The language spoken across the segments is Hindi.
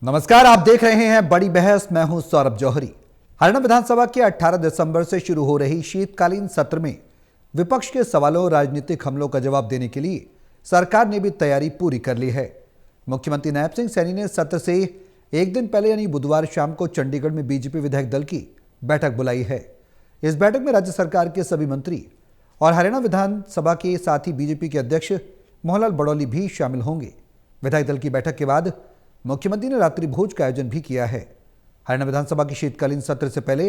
नमस्कार, आप देख रहे हैं बड़ी बहस। मैं हूं सौरभ जौहरी। हरियाणा विधानसभा के 18 दिसंबर से शुरू हो रही शीतकालीन सत्र में विपक्ष के सवालों और राजनीतिक हमलों का जवाब देने के लिए सरकार ने भी तैयारी पूरी कर ली है। मुख्यमंत्री नायब सिंह सैनी ने सत्र से एक दिन पहले यानी बुधवार शाम को चंडीगढ़ में बीजेपी विधायक दल की बैठक बुलाई है। इस बैठक में राज्य सरकार के सभी मंत्री और हरियाणा विधानसभा के साथ ही बीजेपी के अध्यक्ष मोहनलाल बड़ौली भी शामिल होंगे। विधायक दल की बैठक के बाद मुख्यमंत्री ने रात्रि भोज का आयोजन भी किया है। हरियाणा विधानसभा की शीतकालीन सत्र से पहले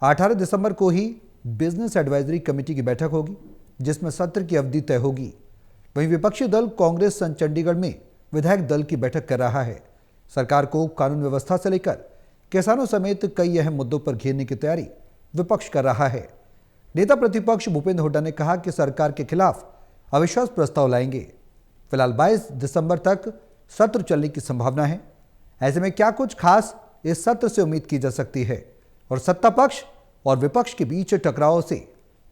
18 दिसंबर को ही बिजनेस एडवाइजरी कमेटी की बैठक होगी, जिसमें सत्र की अवधि तय होगी। वहीं विपक्षी दल कांग्रेस संघ चंडीगढ़ में विधायक दल की बैठक कर रहा है। सरकार को कानून व्यवस्था से लेकर किसानों समेत कई अहम मुद्दों पर घेरने की तैयारी विपक्ष कर रहा है। नेता प्रतिपक्ष भूपेंद्र हुड्डा ने कहा कि सरकार के खिलाफ अविश्वास प्रस्ताव लाएंगे। फिलहाल 22 दिसंबर तक सत्र चलने की संभावना है। ऐसे में क्या कुछ खास इस सत्र से उम्मीद की जा सकती है और सत्ता पक्ष और विपक्ष के बीच टकराव से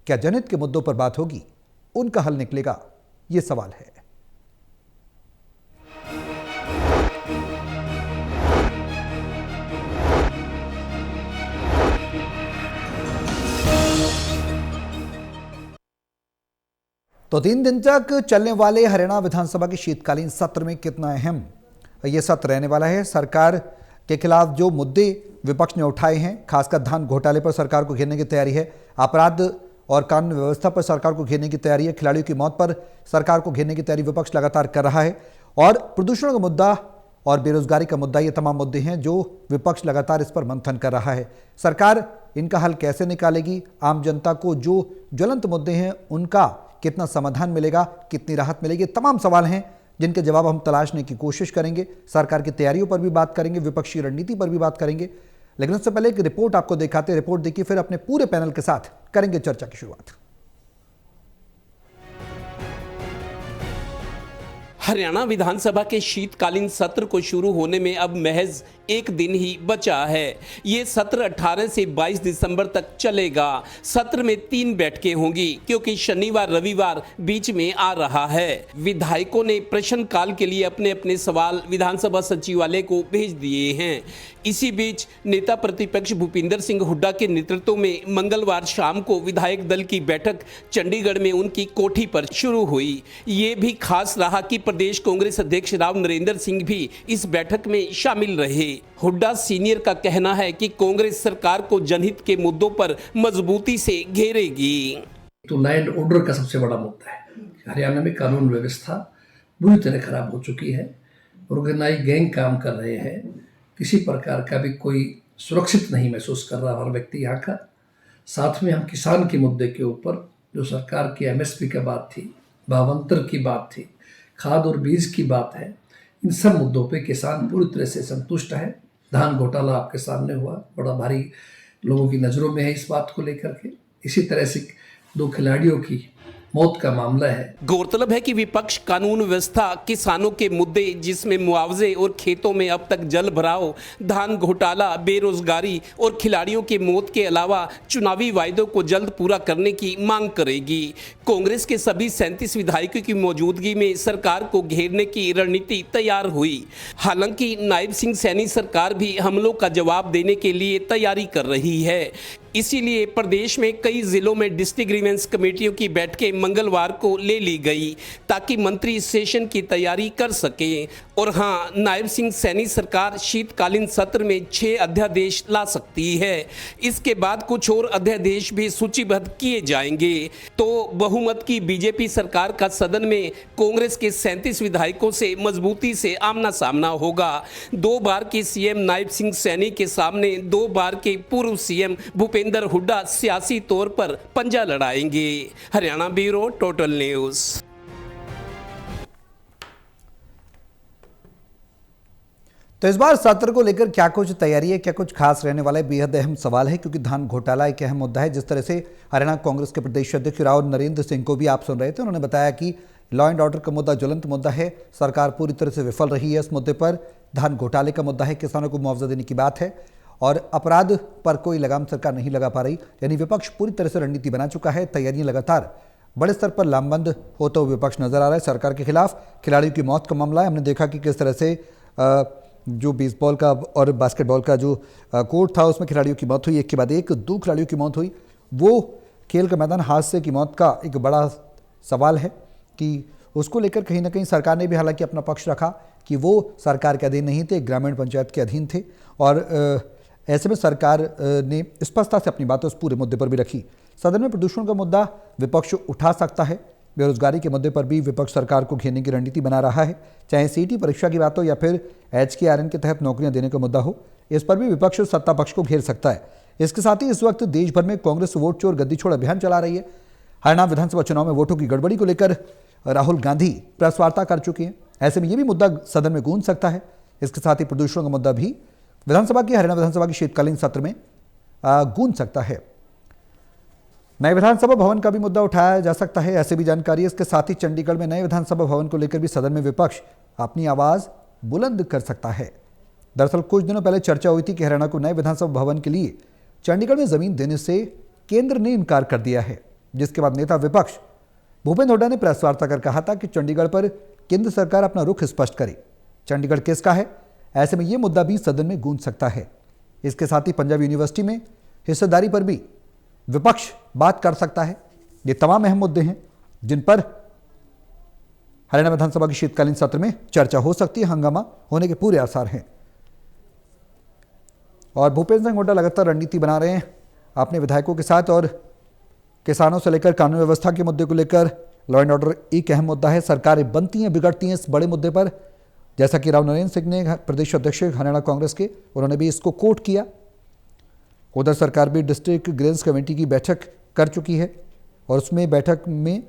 क्या जनहित के मुद्दों पर बात होगी, उनका हल निकलेगा, ये सवाल है। तो 3 दिन तक चलने वाले हरियाणा विधानसभा के शीतकालीन सत्र में कितना अहम ये सत्र रहने वाला है। सरकार के खिलाफ जो मुद्दे विपक्ष ने उठाए हैं, खासकर धान घोटाले पर सरकार को घेरने की तैयारी है, अपराध और कानून व्यवस्था पर सरकार को घेरने की तैयारी है, खिलाड़ियों की मौत पर सरकार को घेरने की तैयारी विपक्ष लगातार कर रहा है, और प्रदूषण का मुद्दा और बेरोजगारी का मुद्दा, ये तमाम मुद्दे हैं जो विपक्ष लगातार इस पर मंथन कर रहा है। सरकार इनका हल कैसे निकालेगी, आम जनता को जो ज्वलंत मुद्दे हैं उनका कितना समाधान मिलेगा, कितनी राहत मिलेगी, तमाम सवाल हैं जिनके जवाब हम तलाशने की कोशिश करेंगे। सरकार की तैयारियों पर भी बात करेंगे, विपक्षी रणनीति पर भी बात करेंगे, लेकिन उससे पहले एक रिपोर्ट आपको दिखाते हैं। रिपोर्ट देखिए, फिर अपने पूरे पैनल के साथ करेंगे चर्चा की शुरुआत। हरियाणा विधानसभा के शीतकालीन सत्र को शुरू होने में अब महज एक दिन ही बचा है। ये सत्र 18 से 22 दिसंबर तक चलेगा। सत्र में 3 बैठकें होंगी क्योंकि शनिवार रविवार बीच में आ रहा है। विधायकों ने प्रश्नकाल के लिए अपने अपने सवाल विधानसभा सचिवालय को भेज दिए हैं। इसी बीच नेता प्रतिपक्ष भूपेंद्र सिंह हुड्डा के नेतृत्व में मंगलवार शाम को विधायक दल की बैठक चंडीगढ़ में उनकी कोठी पर शुरू हुई। ये भी खास रहा कि प्रदेश कांग्रेस अध्यक्ष राव नरेंद्र सिंह भी इस बैठक में शामिल रहे। हुड्डा सीनियर का कहना है कि कांग्रेस सरकार को जनहित के मुद्दों पर मजबूती से घेरेगी। तो लैंड ऑर्डर का सबसे बड़ा मुद्दा है। हरियाणा में कानून व्यवस्था बुरी तरह खराब हो चुकी है, ऑर्गेनाइज गैंग काम कर रहे हैं, किसी प्रकार का भी कोई सुरक्षित नहीं महसूस कर रहा हर व्यक्ति यहाँ का। साथ में हम किसान के मुद्दे के ऊपर जो सरकार की एमएसपी की बात थी, भावांतर की बात थी, खाद और बीज की बात है, इन सब मुद्दों पे किसान पूरी तरह से संतुष्ट है। धान घोटाला आपके सामने हुआ, बड़ा भारी लोगों की नज़रों में है इस बात को लेकर के। इसी तरह से 2 खिलाड़ियों की मौत का मामला है। गौरतलब है कि विपक्ष कानून व्यवस्था, किसानों के मुद्दे जिसमें मुआवजे और खेतों में अब तक जल भराव, धान घोटाला, बेरोजगारी और खिलाड़ियों के मौत के अलावा चुनावी वायदों को जल्द पूरा करने की मांग करेगी। कांग्रेस के सभी 37 विधायकों की मौजूदगी में सरकार को घेरने की रणनीति तैयार हुई। हालांकि नायब सिंह सैनी सरकार भी हमलों का जवाब देने के लिए तैयारी कर रही है। इसीलिए प्रदेश में कई जिलों में डिस्ट्रिक्ट ग्रीवेंस कमेटियों की बैठकें मंगलवार को ले ली गई ताकि मंत्री सेशन की तैयारी कर सकें। और हाँ, नायब सिंह सैनी सरकार शीतकालीन सत्र में 6 अध्यादेश ला सकती है। इसके बाद कुछ और अध्यादेश भी सूचीबद्ध किए जाएंगे। तो बहुमत की बीजेपी सरकार का सदन में कांग्रेस के 37 विधायकों से मजबूती से आमना सामना होगा। 2 बार के सीएम नायब सिंह सैनी के सामने 2 बार के पूर्व सीएम भूपेंद्र हुड्डा सियासी तौर पर पंजा लड़ाएंगे। Haryana bureau, total news. तो इस बार सत्र को लेकर क्या कुछ तैयारी है, क्या कुछ खास रहने वाला है, बेहद अहम सवाल है, क्योंकि धान घोटाला एक अहम मुद्दा है। जिस तरह से हरियाणा कांग्रेस के प्रदेश अध्यक्ष राव नरेंद्र सिंह को भी आप सुन रहे थे, उन्होंने बताया कि लॉ एंड ऑर्डर का मुद्दा ज्वलंत मुद्दा है, सरकार पूरी तरह से विफल रही है इस मुद्दे पर। धान घोटाले का मुद्दा है, किसानों को मुआवजा देने की बात है, और अपराध पर कोई लगाम सरकार नहीं लगा पा रही। यानी विपक्ष पूरी तरह से रणनीति बना चुका है। तैयारियां लगातार बड़े स्तर पर लामबंद होता हुआ विपक्ष नजर आ रहा है। सरकार के खिलाफ खिलाड़ियों की मौत का मामला है। हमने देखा कि किस तरह से जो बेसबॉल का और बास्केटबॉल का जो कोर्ट था उसमें खिलाड़ियों की मौत हुई, एक के बाद एक 2 खिलाड़ियों की मौत हुई। वो खेल का मैदान हादसे की मौत का एक बड़ा सवाल है कि उसको लेकर कहीं ना कहीं सरकार ने भी हालांकि अपना पक्ष रखा कि वो सरकार के अधीन नहीं थे, ग्रामीण पंचायत के अधीन थे। और ऐसे में सरकार ने स्पष्टता से अपनी बातें उस पूरे मुद्दे पर भी रखी। सदन में प्रदूषण का मुद्दा विपक्ष उठा सकता है, बेरोजगारी के मुद्दे पर भी विपक्ष सरकार को घेरने की रणनीति बना रहा है, चाहे सीटी परीक्षा की बात हो या फिर HKRN के तहत नौकरियां देने का मुद्दा हो, इस पर भी विपक्ष सत्ता पक्ष को घेर सकता है। इसके साथ ही इस वक्त देश भर में कांग्रेस वोट चोर गद्दी छोड़ अभियान चला रही है। हरियाणा विधानसभा चुनाव में वोटों की गड़बड़ी को लेकर राहुल गांधी प्रेस वार्ता कर चुके हैं। ऐसे में यह भी मुद्दा सदन में गूंज सकता है। इसके साथ ही प्रदूषण का मुद्दा भी हरियाणा विधानसभा के शीतकालीन सत्र में गूंज सकता है। नए विधानसभा भवन का भी मुद्दा उठाया जा सकता है, ऐसे भी जानकारी है। इसके साथ ही चंडीगढ़ में नए विधानसभा भवन को लेकर भी सदन में विपक्ष अपनी आवाज बुलंद कर सकता है। दरअसल कुछ दिनों पहले चर्चा हुई थी कि हरियाणा को नए विधानसभा भवन के लिए चंडीगढ़ में जमीन देने से केंद्र ने इनकार कर दिया है, जिसके बाद नेता विपक्ष भूपेंद्र हुड्डा ने प्रेस वार्ता कर कहा था कि चंडीगढ़ पर केंद्र सरकार अपना रुख स्पष्ट करे। चंडीगढ़ किसका है, ऐसे में यह मुद्दा भी सदन में गूंज सकता है। इसके साथ ही पंजाब यूनिवर्सिटी में हिस्सेदारी पर भी विपक्ष बात कर सकता है। ये तमाम अहम मुद्दे हैं जिन पर हरियाणा विधानसभा के शीतकालीन सत्र में चर्चा हो सकती है, हंगामा होने के पूरे आसार हैं। और भूपेंद्र सिंह हुड्डा लगातार रणनीति बना रहे हैं अपने विधायकों के साथ, और किसानों से लेकर कानून व्यवस्था के मुद्दे को लेकर लॉ एंड ऑर्डर एक अहम मुद्दा है। सरकारें बनती हैं बिगड़ती हैं इस बड़े मुद्दे पर, जैसा कि राव नरेंद्र सिंह ने प्रदेश अध्यक्ष हरियाणा कांग्रेस के, उन्होंने भी इसको कोट किया। उधर सरकार भी डिस्ट्रिक्ट ग्रीवेंस कमेटी की बैठक कर चुकी है और उसमें बैठक में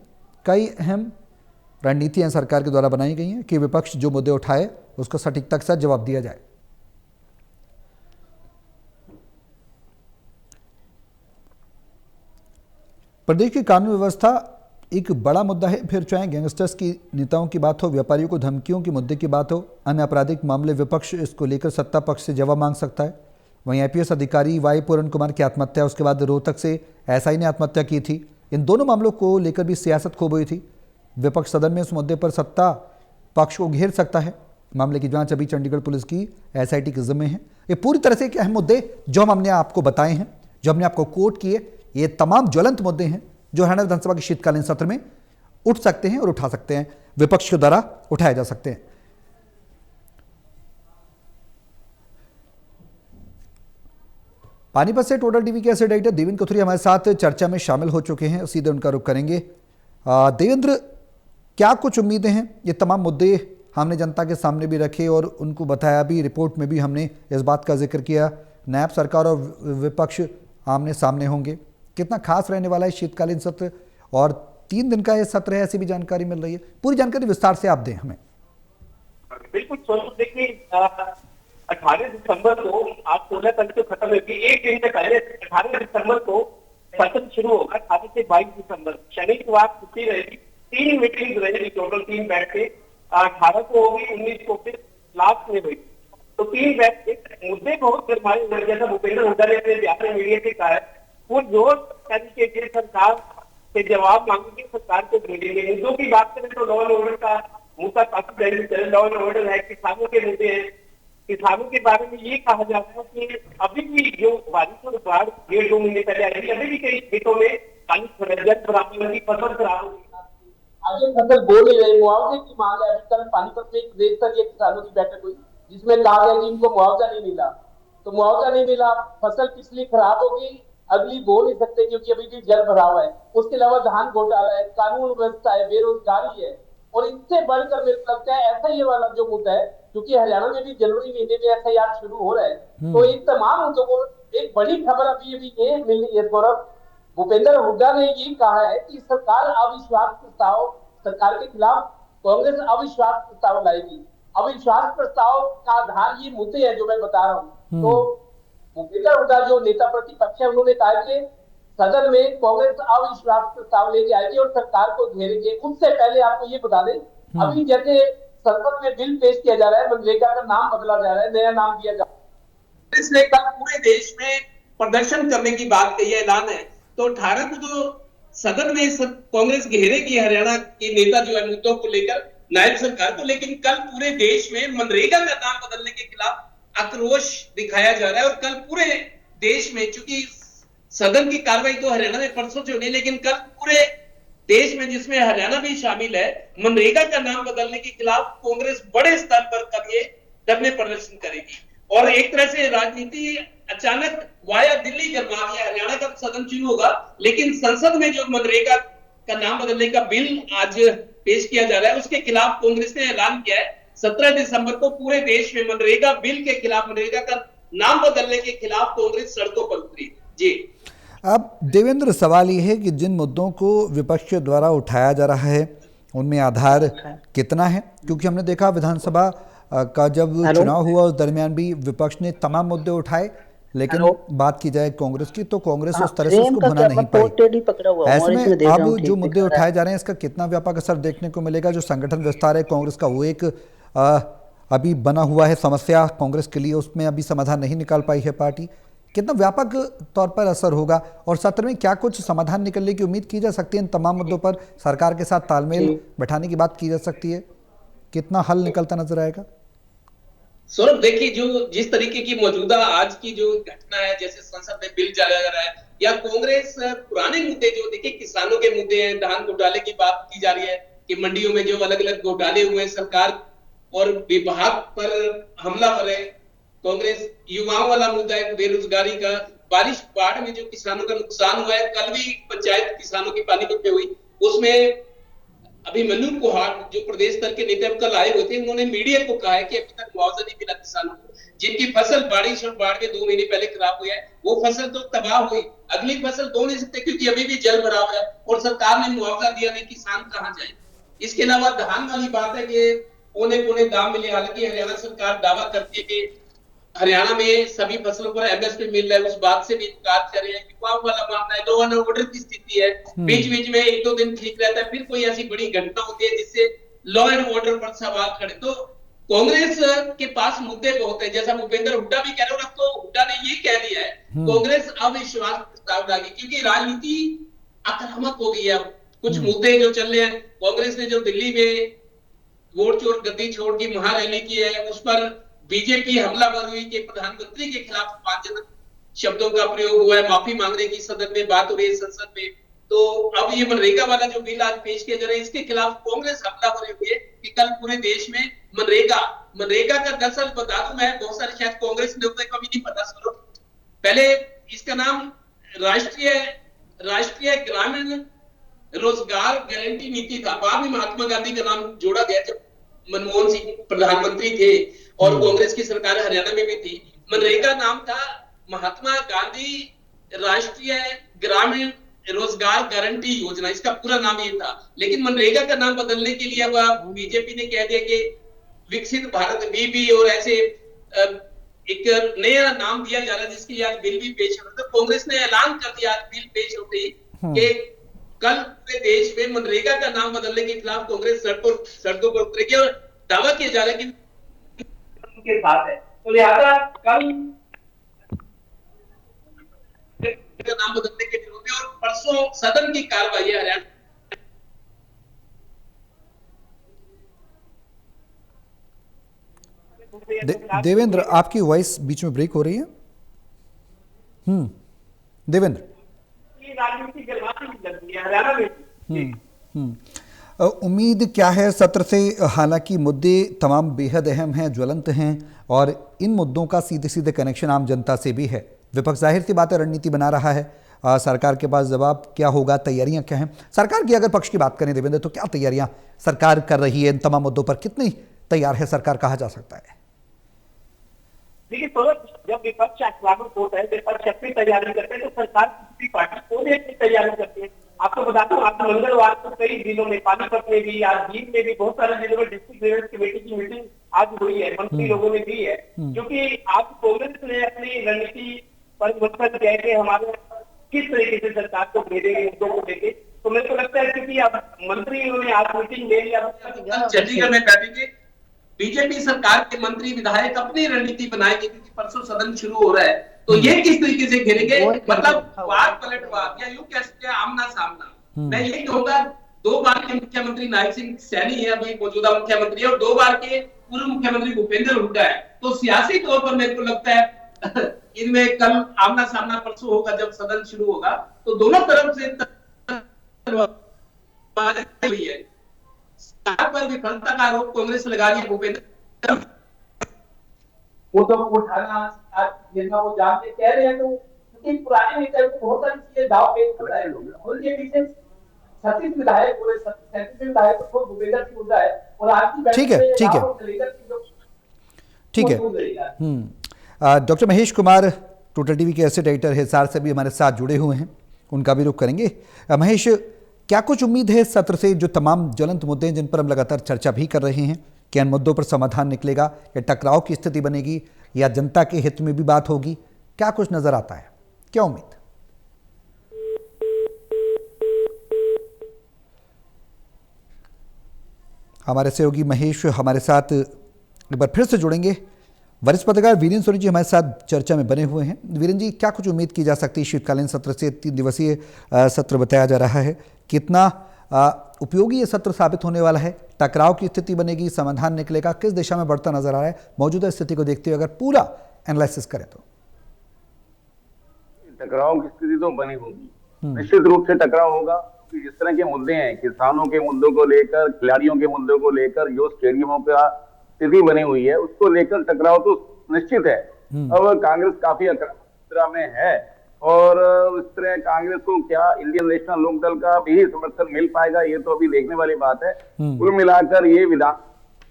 कई अहम रणनीतियां सरकार के द्वारा बनाई गई हैं कि विपक्ष जो मुद्दे उठाए उसको सटीकता के साथ जवाब दिया जाए। प्रदेश की कानून व्यवस्था एक बड़ा मुद्दा है, फिर चाहे गैंगस्टर्स की नेताओं की बात हो, व्यापारियों को धमकियों के मुद्दे की बात हो, अन्य आपराधिक मामले, विपक्ष इसको लेकर सत्ता पक्ष से जवाब मांग सकता है। वहीं IPS अधिकारी वाई पूरन कुमार की आत्महत्या, उसके बाद रोहतक से SI ने आत्महत्या की थी, इन दोनों मामलों को लेकर भी सियासत खूब हुई थी। विपक्ष सदन में इस मुद्दे पर सत्ता पक्ष को घेर सकता है। मामले की जांच अभी चंडीगढ़ पुलिस की SIT के जिम्मे है। ये पूरी तरह से एक अहम मुद्दे जो हमने आपको बताए हैं, जो हमने आपको कोट किए, ये तमाम ज्वलंत मुद्दे हैं जो हरियाणा विधानसभा के शीतकालीन सत्र में उठ सकते हैं और उठा सकते हैं, विपक्ष के द्वारा उठाए जा सकते हैं। पानीपत से टोटल टीवी के एसिड एडिटर देवेंद्र कथुरिया हमारे साथ चर्चा में शामिल हो चुके हैं, सीधे उनका रुख करेंगे। देवेंद्र, क्या कुछ उम्मीदें हैं? ये तमाम मुद्दे हमने जनता के सामने भी रखे और उनको बताया भी, रिपोर्ट में भी हमने इस बात का जिक्र किया, नायब सरकार और विपक्ष आमने सामने होंगे। कितना खास रहने वाला है शीतकालीन सत्र, और 3 दिन का ये सत्र है, ऐसी भी जानकारी मिल रही है। पूरी जानकारी विस्तार से आप दें हमें। बिल्कुल स्वरूप, देखिए 18 दिसंबर को, आज 16 तारीख को खत्म होगी, एक दिन से पहले 18 दिसंबर को सत्र शुरू होगा। 18 से 22 दिसंबर शनिवार छुट्टी रहेगी। 3 मीटिंग रहेगी, टोटल 3 बैठकें। 18 को होगी, 19 को फिर लास्ट में हुई, तो 3 बैठकें। मुद्दे बहुत गरमाए हुए, जैसा भूपेंद्र हुड्डा ने अपने बयान में मीडिया से कहा है, वो जोर तरीके से सरकार से जवाब मांगेंगे, सरकार को भेजेंगे। मुद्दों की बात करें तो लॉ एंड ऑर्डर का मुद्दा काफी पहले चल, लॉ एंड ऑर्डर है, किसानों के मुद्दे हैं। किसानों के बारे में ये कहा जाता है कि अभी भी जो बारिश और बाढ़ 1.5-2 महीने पहले आई, अभी भी कई खेतों में पानी जल खराब होगी, फसल खराब होगी, आगे फसल बो नहीं रही। मुआवजे की मांग है। अभी कल पानीपत में एक देश स्तरीय किसानों की बैठक हुई जिसमें कहा गया कि इनको मुआवजा नहीं मिला, तो मुआवजा नहीं मिला, फसल पिछली खराब होगी, अगली बो नहीं सकते क्योंकि अभी भी जल भराव है। उसके अलावा धान घोटाला है, कानून व्यवस्था है, बेरोजगारी है, और इससे बढ़कर मेरे को लगता है SIA वाला जो मुद्दा है, क्योंकि हरियाणा में भी जनवरी महीने में SIR शुरू हो रहा है, तो इन तमाम मुद्दों को एक बड़ी खबर अभी ये मिल रही है गौरव। भूपेंद्र हुड्डा ने ये कहा है कि सरकार अविश्वास प्रस्ताव, सरकार के खिलाफ कांग्रेस अविश्वास प्रस्ताव लाएगी। अविश्वास प्रस्ताव का आधार ये मुद्दे हैं जो मैं बता रहा हूँ। तो भूपेंद्र हुड्डा जो नेता प्रतिपक्ष है, उन्होंने कहा कि सदन में कांग्रेस अविश्वास प्रस्ताव लेके आएगी और सरकार को घेरेंगे। उससे पहले आपको ये बता दें, अभी जैसे संसद में बिल पेश किया जा रहा है, मनरेगा का नाम बदला जा रहा है, नया नाम दिया जा रहा है। इसने कहा पूरे देश में प्रदर्शन करने की बात कही है, ऐलान है। तो 18 को जो सदन में कांग्रेस घेरेगी हरियाणा के नेता जो है मुद्दों को लेकर, नायब सरकार को, लेकिन कल पूरे देश में मनरेगा का नाम बदलने के खिलाफ आक्रोश दिखाया जा रहा है। और कल पूरे देश में, चूंकि सदन की कार्रवाई तो हरियाणा में परसों से होनी, लेकिन कल पूरे देश में, जिसमें हरियाणा भी शामिल है, मनरेगा का नाम बदलने के खिलाफ कांग्रेस बड़े स्तर पर कल ये धरने प्रदर्शन करेगी। और एक तरह से राजनीति अचानक वाया दिल्ली गरमा गया। हरियाणा का सदन शुरू होगा, लेकिन संसद में जो मनरेगा का नाम बदलने का बिल आज पेश किया जा रहा है, उसके खिलाफ कांग्रेस ने ऐलान किया है 17 दिसंबर को पूरे देश में मनरेगा बिल के खिलाफ, मनरेगा का नाम बदलने के खिलाफ कांग्रेस सड़कों पर उतरी। जी अब देवेंद्र, सवाल ये है कि जिन मुद्दों को विपक्ष के द्वारा उठाया जा रहा है उनमें आधार कितना है? क्योंकि हमने देखा विधानसभा का जब चुनाव हुआ उस दरमियान भी विपक्ष ने तमाम मुद्दे उठाए, लेकिन बात की जाए कांग्रेस की तो कांग्रेस उस तरह से उसको भुना नहीं पाई। ऐसे में अब जो मुद्दे उठाए जा रहे हैं इसका कितना व्यापक असर देखने को मिलेगा? जो संगठन विस्तार है कांग्रेस का, वो एक अभी बना हुआ है समस्या कांग्रेस के लिए, उसमें अभी समाधान नहीं निकाल पाई है पार्टी। कितना व्यापक तौर पर असर होगा और सत्र में क्या कुछ समाधान निकलने की उम्मीद की जा सकती है? इन तमाम मुद्दों पर सरकार के साथ तालमेल बैठाने की बात की जा सकती है, कितना हल निकलता नजर आएगा? सौरभ, देखिए, जो जिस तरीके की मौजूदा आज की जो घटना है, जैसे संसद में बिल चलाया जा रहा है, या कांग्रेस पुराने मुद्दे जो, देखिए, किसानों के मुद्दे हैं, धान घोटाले की बात की जा रही है कि मंडियों में जो अलग अलग घोटाले हुए, सरकार और विभाग पर हमला कर रहे, कांग्रेस युवाओं वाला मुद्दा है, बेरोजगारी का, बारिश बाढ़ में जो किसानों का नुकसान हुआ है, कल भी पंचायत किसानों की पानीपत में हुई, उसमें अभिमन्यु कुहाड़ जो प्रदेश स्तर के नेता कल आए हुए थे, उन्होंने मीडिया को कहा है कि अभी तक मुआवजा नहीं मिला किसानों को, जिनकी फसल बारिश और बाढ़ में 2 महीने पहले खराब हुई है, वो फसल तो तबाह हुई, अगली फसल बो नहीं सकते क्योंकि अभी भी जल भराव है और सरकार ने मुआवजा दिया नहीं, किसान कहां जाए। इसके अलावा धान वाली बात है कि पौने पौने दाम मिले, हालांकि हरियाणा सरकार दावा करती है कि हरियाणा में सभी फसलों पर एमएसपी मिल रहा है, उस बात से भी इनकार कर रहे हैं। युवाओं वाला मामला है, लॉ एंड ऑर्डर की स्थिति है, बीच बीच में 1-2 दिन ठीक रहता है, फिर कोई ऐसी बड़ी घटना होती है जिससे लॉ एंड ऑर्डर पर सवाल खड़े। तो कांग्रेस के पास मुद्दे बहुत है, जैसा भूपेंद्र हुड्डा भी कह रहे हो, तो हुड्डा ने ये कह दिया है कांग्रेस अविश्वास प्रस्ताव लाएगी क्योंकि राजनीति आक्रामक हो गई है। कुछ मुद्दे जो चल रहे हैं, कांग्रेस ने जो दिल्ली में वोट चोर गद्दी छोड़ की महारैली की है, उस पर बीजेपी हमलावर हुई कि प्रधानमंत्री के खिलाफ अपमानजनक शब्दों का प्रयोग हुआ है, माफी मांगने की सदन में बात हो रही है, संसद में। तो अब ये मनरेगा वाला जो बिल आज पेश किया जा रहा है, इसके खिलाफ कांग्रेस हमलावर हुई है कि कल पूरे देश में मनरेगा का दरअसल बता दूं मैं, बहुत सारे शायद कांग्रेस नेताओं को भी नहीं पता। सुनो, पहले इसका नाम राष्ट्रीय ग्रामीण रोजगार गारंटी नीति था, बाद में महात्मा गांधी का नाम जोड़ा गया जब मनमोहन सिंह प्रधानमंत्री थे और कांग्रेस की सरकार हरियाणा में भी थी। मनरेगा नाम था महात्मा गांधी राष्ट्रीय ग्रामीण रोजगार गारंटी योजना, इसका पूरा नाम ये था। लेकिन मनरेगा का नाम बदलने के लिए अब बीजेपी ने कह दिया कि विकसित भारत बीबी और ऐसे एक नया नाम दिया जा रहा है, जिसके लिए आज बिल भी पेश हो रहा है। तो कांग्रेस ने ऐलान कर दिया आज बिल पेश होते ही कि कल पूरे देश में मनरेगा का नाम बदलने के खिलाफ कांग्रेस सड़कों पर उतरेगी और दावा किया जा रहा है कि के साथ है। तो लिहाजा कल का नाम बदलने के विरोध में और परसों सदन की कार्रवाई है हरियाणा। देवेंद्र, आपकी वॉइस बीच में ब्रेक हो रही है। देवेंद्र, राजनीति लगती है हरियाणा में। उम्मीद क्या है सत्र से? हालांकि मुद्दे तमाम बेहद अहम हैं, ज्वलंत हैं और इन मुद्दों का सीधे सीधे कनेक्शन आम जनता से भी है। विपक्ष जाहिर सी बात है रणनीति बना रहा है, सरकार के पास जवाब क्या होगा, तैयारियां क्या हैं? सरकार की अगर पक्ष की बात करें देवेंद्र, तो क्या तैयारियां सरकार कर रही है इन तमाम मुद्दों पर? कितनी तैयार है सरकार कहा जा सकता है? देखिए, जब विपक्ष आक्रामक होता है, विपक्ष अपनी तैयारी करते हैं, तो सरकार किसी पार्टी को भी अपनी तैयारी करती है। आपको बताता हूँ, आज मंगलवार को कई जिलों में, पानीपत में भी, आज जींद में भी, बहुत सारे जिलों में डिस्ट्रिक्ट ग्रीवेंस कमेटी की मीटिंग आज हुई है, मंत्री लोगों ने दी है। क्योंकि आज कांग्रेस ने अपनी रणनीति परिवर्तन किया है कि हमारे किस तरीके से सरकार को भेजेंगे मुद्दों को लेके। तो मेरे को लगता है क्योंकि अब मंत्रियों ने आज मीटिंग ले लिया, चंडीगढ़ में बैठेंगे, बीजेपी सरकार के मंत्री विधायक अपनी रणनीति बनाएंगे क्योंकि परसों सदन शुरू हो रहा है। तो ये किस तरीके से घेरेंगे, मतलब वाद पलटवार या यूं कह सकते हैं आमना सामना। मैं यही कहूंगा 2 बार के मुख्यमंत्री नायब सिंह सैनी है, अभी मौजूदा मुख्यमंत्री है, और 2 बार के पूर्व मुख्यमंत्री भूपेंद्र हुड्डा है। तो सियासी तौर पर मेरे को लगता है इनमें कल आमना सामना परसों होगा, जब सदन शुरू होगा, तो दोनों तरफ से हुई है। पर विफलता का आरोप कांग्रेस लगा रही है भूपेंद्र। वो तो उठाना वो जानते कह रहे हैं, तो क्योंकि पुराने नेता को बहुत सारी चीजें दाव पेश कर रहे हैं। उनके पीछे 36 विधायक, पूरे 37 विधायक तो भूपेंद्र सिंह हुड्डा है, और आज की बैठक ठीक है, में ठीक है, ठीक है। Doctor Mahesh Kumar total TV के एसेट एडिटर हिसार से भी हमारे साथ जुड़े हुए हैं, उनका भी रुख करेंगे। महेश, क्या कुछ उम्मीद है इस सत्र से, जो तमाम ज्वलंत मुद्दे हैं जिन पर हम लगातार चर्चा भी कर रहे हैं, क्या इन मुद्दों पर समाधान निकलेगा, या टकराव की स्थिति बनेगी, या जनता के हित में भी बात होगी? क्या कुछ नजर आता है, क्या उम्मीद? हमारे सहयोगी महेश हमारे साथ एक बार फिर से जुड़ेंगे। वरिष्ठ पत्रकार वीरेंद्र सोनी जी हमारे साथ चर्चा में बने हुए हैं। वीरेंद्र जी, क्या कुछ उम्मीद की जा सकती है शीतकालीन सत्र से? 3 दिवसीय सत्र बताया जा रहा है, कितना उपयोगी ये सत्र साबित होने वाला है? टकराव की स्थिति बनेगी, समाधान निकलेगा, किस दिशा में बढ़ता नजर आ रहा है मौजूदा स्थिति को देखते हुए, अगर पूरा एनालिसिस करें तो? टकराव की स्थिति तो बनी होगी, निश्चित रूप से टकराव होगा, क्योंकि जिस तरह के मुद्दे हैं, किसानों के मुद्दों को लेकर, खिलाड़ियों के मुद्दों को लेकर, जो स्टेडियमों का स्थिति बनी हुई है, उसको लेकर टकराव तो निश्चित है। अब कांग्रेस काफी खतरा में है, और इस तरह कांग्रेस को क्या इंडियन नेशनल लोकदल का भी समर्थन मिल पाएगा, ये तो अभी देखने वाली बात है। कुल मिलाकर ये विधान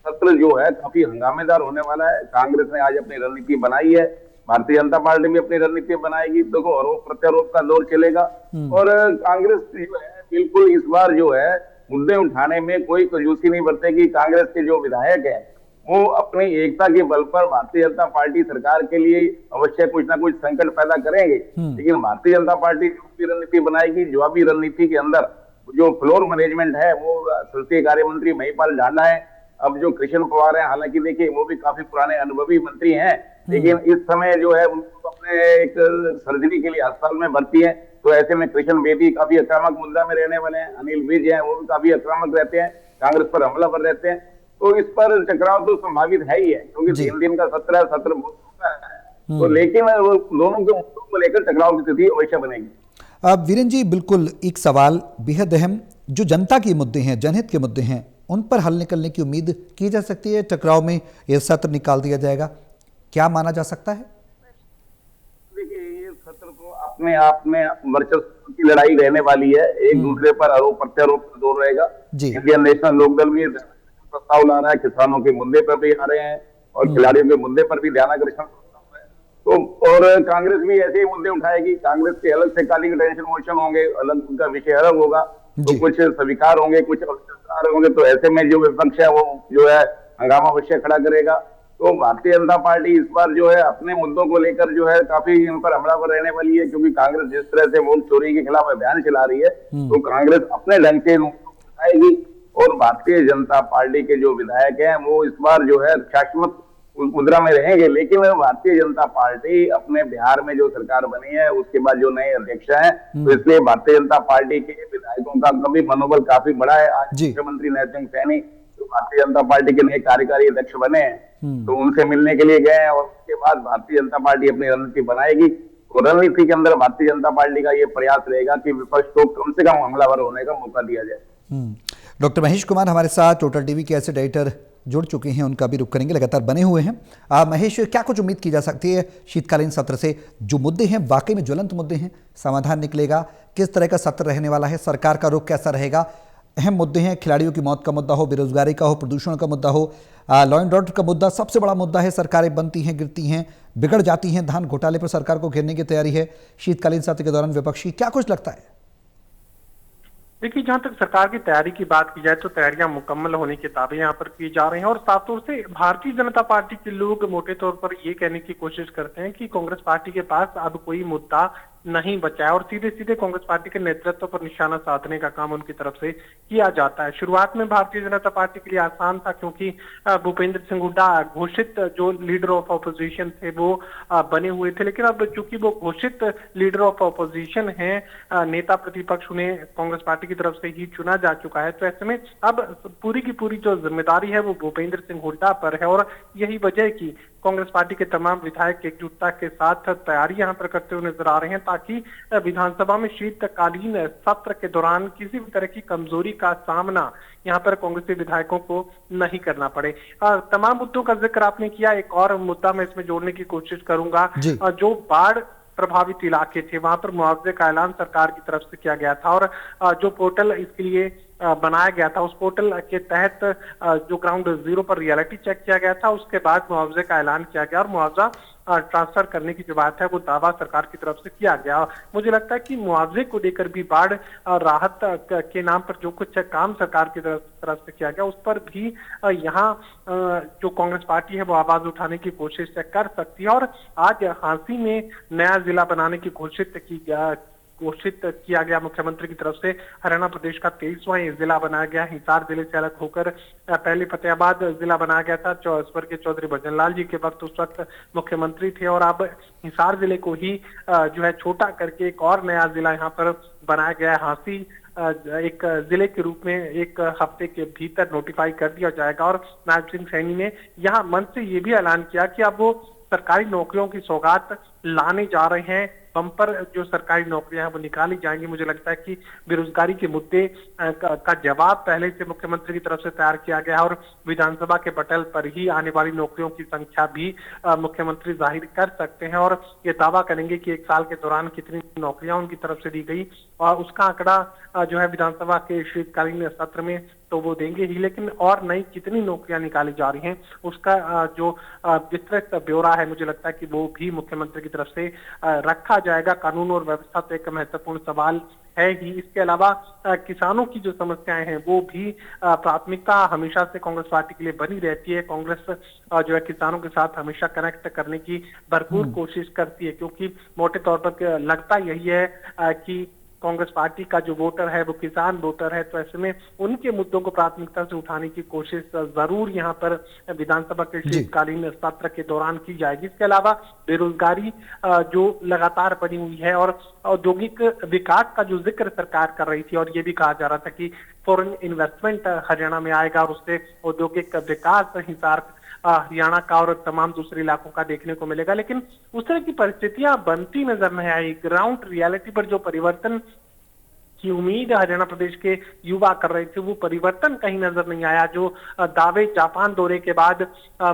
सत्र जो है काफी हंगामेदार होने वाला है। कांग्रेस ने आज अपनी रणनीति बनाई है, भारतीय जनता पार्टी भी अपनी रणनीति बनाएगी। देखो, आरोप प्रत्यारोप का दौर चलेगा, और कांग्रेस जो है बिल्कुल इस बार जो है मुद्दे उठाने में कोई कंजूसी नहीं बरतेगी। कांग्रेस के जो विधायक हैं वो अपनी एकता के बल पर भारतीय जनता पार्टी सरकार के लिए अवश्य कुछ ना कुछ संकट पैदा करेंगे, लेकिन भारतीय जनता पार्टी जो भी रणनीति बनाएगी, जवाबी रणनीति के अंदर जो फ्लोर मैनेजमेंट है वो संसदीय कार्य मंत्री महिपाल ढांडा है। अब जो कृष्ण पवार है, हालांकि देखिए वो भी काफी पुराने अनुभवी मंत्री हैं, लेकिन इस समय जो है उनको अपने एक सर्जरी के लिए अस्पताल में भर्ती है, तो ऐसे में कृष्ण बेदी काफी आक्रामक मुद्दा में रहने वाले हैं। अनिल विज है, वो भी काफी आक्रामक रहते हैं, कांग्रेस पर हमलावर रहते हैं, तो इस पर टकराव तो संभावित है ही है, क्योंकि 3 दिन का सत्र बहुत छोटा है। तो लेकिन दोनों के मुद्दों को लेकर टकराव की स्थिति अवश्य बनेगी। अब वीरेंद्र जी, बिल्कुल एक सवाल बेहद अहम, जो जनता के मुद्दे हैं, जनहित के मुद्दे हैं, उन पर हल निकलने की उम्मीद की जा सकती है? टकराव में यह सत्र निकाल दिया जाएगा, क्या माना जा सकता है? देखिए, ये सत्र तो अपने आप में वर्चस्व की लड़ाई रहने वाली है, एक दूसरे पर आरोप प्रत्यारोप का दौर रहेगा। इंडियन नेशनल लोकदल भी प्रस्ताव ला रहा है, किसानों के मुद्दे पर भी आ रहे हैं, और खिलाड़ियों के मुद्दे पर भी ध्यानाकर्षण तो, और कांग्रेस भी ऐसे ही मुद्दे उठाएगी। कांग्रेस के अलग से काली टेंशन मोशन होंगे, अलग उनका विषय अलग होगा, तो कुछ स्वीकार होंगे, कुछ अस्वीकार होंगे, तो ऐसे में जो विपक्ष है वो जो है हंगामा अवश्य खड़ा करेगा। तो भारतीय जनता पार्टी इस बार जो है अपने मुद्दों को लेकर जो है काफी इन पर हमलावर रहने वाली है, क्योंकि कांग्रेस जिस तरह से वोट चोरी के खिलाफ अभियान चला रही है, तो कांग्रेस अपने ढंग से उठाएगी, और भारतीय जनता पार्टी के जो विधायक हैं वो इस बार जो है शाश्वत मुद्रा में रहेंगे। लेकिन भारतीय जनता पार्टी अपने बिहार में जो सरकार बनी है, उसके बाद जो नए अध्यक्ष हैं, तो इसलिए भारतीय जनता पार्टी के विधायकों का कभी मनोबल काफी बड़ा है। आज मुख्यमंत्री नायब सिंह सैनी जो भारतीय जनता पार्टी के नए कार्यकारी अध्यक्ष बने हैं, तो उनसे मिलने के लिए गए हैं, और उसके बाद भारतीय जनता पार्टी अपनी रणनीति बनाएगी। तो रणनीति के अंदर भारतीय जनता पार्टी का ये प्रयास रहेगा कि विपक्ष को कम से कम हमलावर होने का मौका दिया जाए। डॉक्टर महेश कुमार हमारे साथ टोटल टीवी के एसेट एडिटर जुड़ चुके हैं, उनका भी रुख करेंगे, लगातार बने हुए हैं। महेश, क्या कुछ उम्मीद की जा सकती है शीतकालीन सत्र से? जो मुद्दे हैं वाकई में ज्वलंत मुद्दे हैं, समाधान निकलेगा? किस तरह का सत्र रहने वाला है? सरकार का रुख कैसा रहेगा? अहम मुद्दे हैं, खिलाड़ियों की मौत का मुद्दा हो, बेरोजगारी का हो, प्रदूषण का मुद्दा हो, लॉ एंड ऑर्डर का मुद्दा सबसे बड़ा मुद्दा है। सरकारें बनती हैं, गिरती हैं, बिगड़ जाती हैं, धान घोटाले पर सरकार को घेरने की तैयारी है शीतकालीन सत्र के दौरान विपक्ष की, क्या कुछ लगता है? देखिए, जहां तक सरकार की तैयारी की बात की जाए तो तैयारियां मुकम्मल होने के दावे यहाँ पर किए जा रहे हैं, और साफ तौर से भारतीय जनता पार्टी के लोग मोटे तौर पर ये कहने की कोशिश करते हैं कि कांग्रेस पार्टी के पास अब कोई मुद्दा नहीं बचा है और सीधे सीधे कांग्रेस पार्टी के नेतृत्व पर निशाना साधने का काम उनकी तरफ से किया जाता है। शुरुआत में भारतीय जनता पार्टी के लिए आसान था क्योंकि भूपेंद्र सिंह हुड्डा घोषित जो लीडर ऑफ ऑपोजिशन थे वो बने हुए थे, लेकिन अब चूंकि वो घोषित लीडर ऑफ ऑपोजिशन हैं, नेता प्रतिपक्ष उन्हें कांग्रेस पार्टी की तरफ से ही चुना जा चुका है, तो ऐसे में अब पूरी की पूरी जो जिम्मेदारी है वो भूपेंद्र सिंह हुड्डा पर है और यही वजह है कि कांग्रेस पार्टी के तमाम विधायक एकजुटता के साथ तैयारी यहां पर करते हुए नजर आ रहे हैं ताकि विधानसभा में शीतकालीन सत्र के दौरान किसी भी तरह की कमजोरी का सामना यहां पर कांग्रेसी विधायकों को नहीं करना पड़े। तमाम मुद्दों का जिक्र आपने किया, एक और मुद्दा मैं इसमें जोड़ने की कोशिश करूंगा। जो बाढ़ प्रभावित इलाके थे वहां पर मुआवजे का ऐलान सरकार की तरफ से किया गया था और जो पोर्टल इसके लिए बनाया गया था, उस पोर्टल के तहत जो ग्राउंड जीरो पर रियलिटी चेक किया गया था, उसके बाद मुआवजे का ऐलान किया गया और मुआवजा ट्रांसफर करने की जो बात है वो दावा सरकार की तरफ से किया गया। मुझे लगता है कि मुआवजे को लेकर भी बाढ़ राहत के नाम पर जो कुछ काम सरकार की तरफ से किया गया उस पर भी यहाँ जो कांग्रेस पार्टी है वो आवाज उठाने की कोशिश कर सकती है। और आज हांसी में नया जिला बनाने की घोषित किया गया मुख्यमंत्री की तरफ से। हरियाणा प्रदेश का 23वां जिला बनाया गया, हिसार जिले से अलग होकर पहले फतेहाबाद जिला बनाया गया था स्वर्गीय चौधरी भजनलाल जी के वक्त, उस वक्त मुख्यमंत्री थे, और अब हिसार जिले को ही जो है छोटा करके एक और नया जिला यहाँ पर बनाया गया है। हांसी एक जिले के रूप में एक हफ्ते के भीतर नोटिफाई कर दिया जाएगा और नायब सिंह सैनी ने यहाँ मंच से ये भी ऐलान किया कि अब वो सरकारी नौकरियों की सौगात लाने जा रहे हैं, बम्पर जो सरकारी नौकरियां हैं वो निकाली जाएंगी। मुझे लगता है कि बेरोजगारी के मुद्दे का जवाब पहले से मुख्यमंत्री की तरफ से तैयार किया गया है और विधानसभा के पटल पर ही आने वाली नौकरियों की संख्या भी मुख्यमंत्री जाहिर कर सकते हैं और ये दावा करेंगे कि एक साल के दौरान कितनी नौकरियां उनकी तरफ से दी गई और उसका आंकड़ा जो है विधानसभा के शीतकालीन सत्र में तो वो देंगे ही, लेकिन और नई कितनी नौकरियां निकाली जा रही हैं उसका जो विस्तृत ब्यौरा है मुझे लगता है कि वो भी मुख्यमंत्री की तरफ से रखा जाएगा। कानून और व्यवस्था तो एक महत्वपूर्ण सवाल है ही, इसके अलावा किसानों की जो समस्याएं हैं वो भी प्राथमिकता हमेशा से कांग्रेस पार्टी के लिए बनी रहती है। कांग्रेस जो है किसानों के साथ हमेशा कनेक्ट करने की भरपूर कोशिश करती है, क्योंकि मोटे तौर पर लगता यही है कि कांग्रेस पार्टी का जो वोटर है वो किसान वोटर है, तो ऐसे में उनके मुद्दों को प्राथमिकता से उठाने की कोशिश जरूर यहाँ पर विधानसभा के शीतकालीन सत्र के दौरान की जाएगी। इसके अलावा बेरोजगारी जो लगातार बनी हुई है और औद्योगिक विकास का जो जिक्र सरकार कर रही थी और ये भी कहा जा रहा था कि फॉरेन इन्वेस्टमेंट हरियाणा में आएगा और उससे औद्योगिक विकास हिसार हरियाणा का और तमाम दूसरे इलाकों का देखने को मिलेगा, लेकिन उस तरह की परिस्थितियां बनती नजर नहीं आई। ग्राउंड रियलिटी पर जो परिवर्तन की उम्मीद हरियाणा प्रदेश के युवा कर रहे थे वो परिवर्तन कहीं नजर नहीं आया। जो दावे जापान दौरे के बाद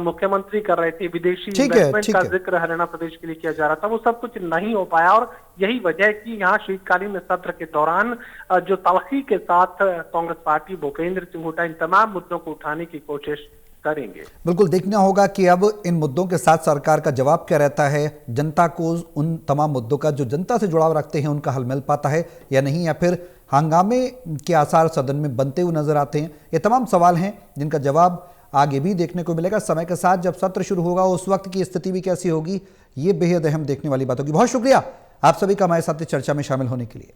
मुख्यमंत्री कर रहे थे, विदेशी इन्वेस्टमेंट का जिक्र हरियाणा प्रदेश के लिए किया जा रहा था, वो सब कुछ नहीं हो पाया और यही वजह है कि यहाँ शीतकालीन सत्र के दौरान जो तलखी के साथ कांग्रेस पार्टी भूपेंद्र सिंह हुड्डा इन तमाम मुद्दों को उठाने की कोशिश करेंगे। बिल्कुल देखना होगा कि अब इन मुद्दों के साथ सरकार का जवाब क्या रहता है, जनता को उन तमाम मुद्दों का जो जनता से जुड़ाव रखते हैं उनका हल मिल पाता है या नहीं, या फिर हंगामे के आसार सदन में बनते हुए नजर आते हैं। ये तमाम सवाल हैं जिनका जवाब आगे भी देखने को मिलेगा। समय के साथ जब सत्र शुरू होगा उस वक्त की स्थिति भी कैसी होगी ये बेहद अहम देखने वाली बात होगी। बहुत शुक्रिया आप सभी का हमारे साथ चर्चा में शामिल होने के लिए।